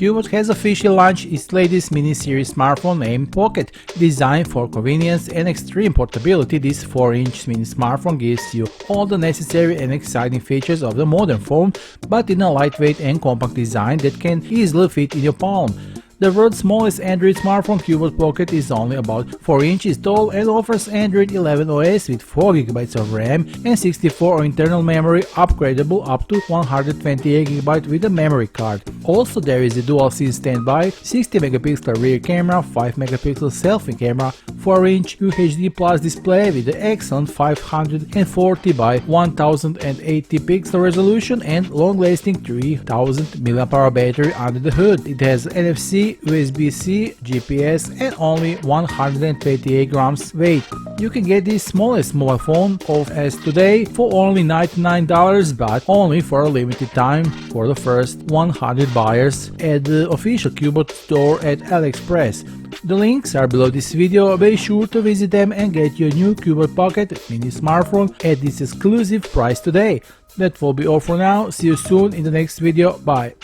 Cubot has officially launched its latest mini-series smartphone named Pocket. Designed for convenience and extreme portability, this 4-inch mini smartphone gives you all the necessary and exciting features of the modern phone, but in a lightweight and compact design that can easily fit in your palm. The world's smallest Android smartphone, Cubot Pocket, is only about 4 inches tall and offers Android 11 OS with 4GB of RAM and 64 internal memory, upgradable up to 128GB with a memory card. Also, there is a dual SIM standby, 60MP rear camera, 5MP selfie camera, 4-inch UHD Plus display with the excellent 540 by 1080 pixel resolution and long-lasting 3000 mAh battery under the hood. It has NFC, USB-C, GPS and only 128 grams weight. You can get the smallest mobile phone off as today for only $99, but only for a limited time for the first 100 buyers at the official Cubot store at AliExpress. The links are below this video. Be sure to visit them and get your new Cubot Pocket mini smartphone at this exclusive price today. That will be all for now. See you soon in the next video. Bye.